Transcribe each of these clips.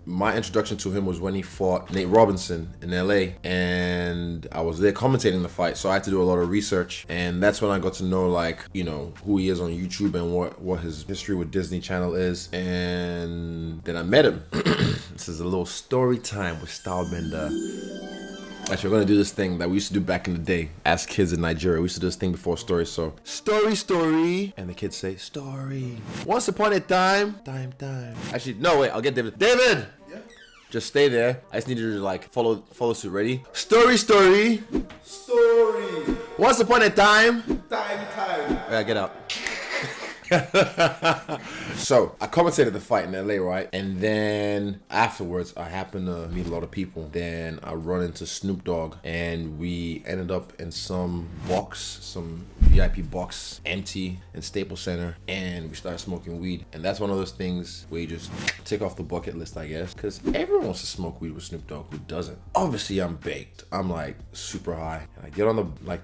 my introduction to him was when he fought Nate Robinson in LA, and I was there commentating the fight, so I had to do a lot of research, and that's when I got to know, like, you know, who he is on YouTube and what his history with Disney Channel is, and then I met him. This is a little story time with Stylebender. Actually, we're gonna do this thing that we used to do back in the day as kids in Nigeria. We used to do this thing before stories. So, story. And the kids say, story. Once upon a time. Actually, no, wait, I'll get David. David! Yeah? Just stay there. I just need you to, like, follow suit. Ready? Story. Once upon a time. Alright, get out. So I commentated the fight in LA, right? And then afterwards I happened to meet a lot of people. Then I run into Snoop Dogg, and we ended up in some VIP box, empty in Staples Center, and we started smoking weed. And that's one of those things where you just tick off the bucket list, I guess, because everyone wants to smoke weed with Snoop Dogg. Who doesn't? Obviously I'm baked. I'm like super high. And I get on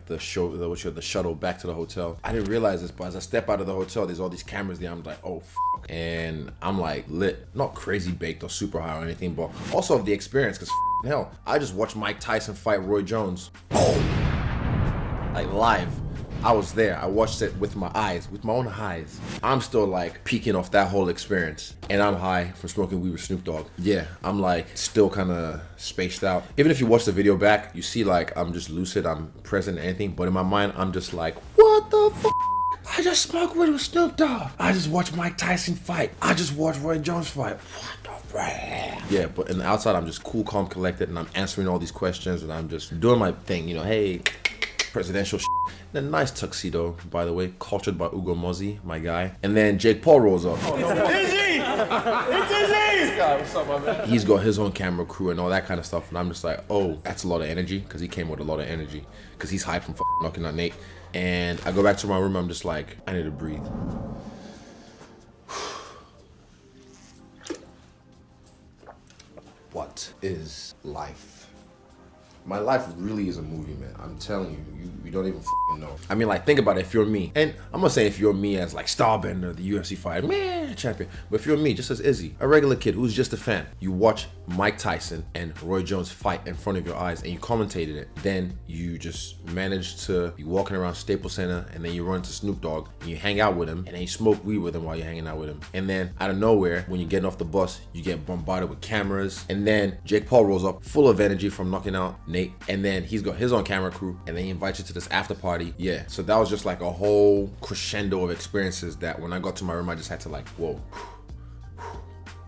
the shuttle back to the hotel. I didn't realize this, but as I step out of the hotel, there's all these cameras there. I'm like, oh fuck. And I'm like lit, not crazy baked or super high or anything, but also of the experience, because hell, I just watched Mike Tyson fight Roy Jones. Oh, like live. I was there. I watched it with my eyes, with my own eyes. I'm still like peeking off that whole experience, and I'm high from smoking weed with Snoop Dogg. Yeah, I'm like still kind of spaced out. Even if you watch the video back, you see like I'm just lucid, I'm present and anything, but in my mind, I'm just like, what the fuck? I just smoked weed with Snoop Dogg. I just watched Mike Tyson fight. I just watched Roy Jones fight. What the fuck? Yeah, but in the outside, I'm just cool, calm, collected, and I'm answering all these questions, and I'm just doing my thing, you know, hey, presidential shit. And a nice tuxedo, by the way, cultured by Ugo Mozzi, my guy. And then Jake Paul rolls up. Oh, no. Izzy! It's Izzy! What's up, my man? He's got his own camera crew and all that kind of stuff, and I'm just like, oh, that's a lot of energy, because he came with a lot of energy, because he's hyped from knocking out Nate. And I go back to my room, I'm just like, I need to breathe. What is life? My life really is a movie, man. I'm telling you, you don't even know. I mean, like, think about it. If you're me, and I'm gonna say if you're me as like Stylebender, the UFC fighter, man, champion. But if you're me, just as Izzy, a regular kid who's just a fan, you watch Mike Tyson and Roy Jones fight in front of your eyes, and you commentated it. Then you just managed to be walking around Staples Center, and then you run into Snoop Dogg, and you hang out with him, and then you smoke weed with him while you're hanging out with him. And then out of nowhere, when you're getting off the bus, you get bombarded with cameras, and then Jake Paul rolls up full of energy from knocking out Nate, and then he's got his own camera crew, and then he invites you to this after party. Yeah, so that was just like a whole crescendo of experiences that when I got to my room, I just had to like, whoa,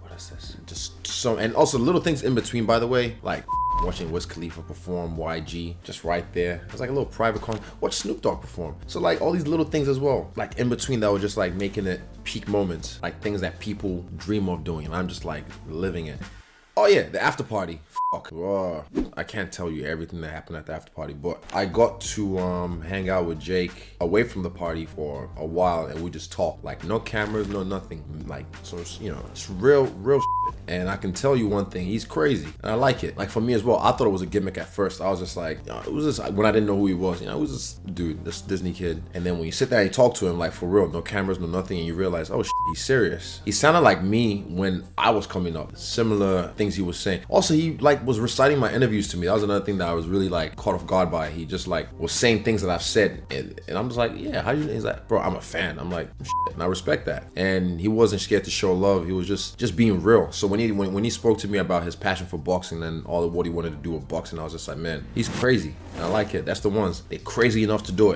what is this? Just so, and also little things in between, by the way, like watching Wiz Khalifa perform, YG, just right there. It's like a little private con. Watch Snoop Dogg perform. So like all these little things as well, like in between that were just like making it peak moments, like things that people dream of doing, and I'm just like living it. Oh yeah, the after party. Oh, I can't tell you everything that happened at the after party, but I got to hang out with Jake away from the party for a while, and we just talked. Like no cameras, no nothing. Like, so it's, you know, it's real shit. And I can tell you one thing, he's crazy, and I like it. Like for me as well, I thought it was a gimmick at first. I was just like, you know, it was just when I didn't know who he was. You know, it was this dude, this Disney kid. And then when you sit there and you talk to him, like for real, no cameras, no nothing, and you realize, oh shit, he's serious. He sounded like me when I was coming up. Similar things he was saying. Also, he like was reciting my interviews to me. That was another thing that I was really like caught off guard by. He just like was saying things that I've said, and I'm just like, yeah, how do you? He's like, bro, I'm a fan. I'm like, shit, and I respect that. And he wasn't scared to show love. He was just being real. So when he spoke to me about his passion for boxing and all of what he wanted to do with boxing, I was just like, man, he's crazy, and I like it. That's the ones, they're crazy enough to do it.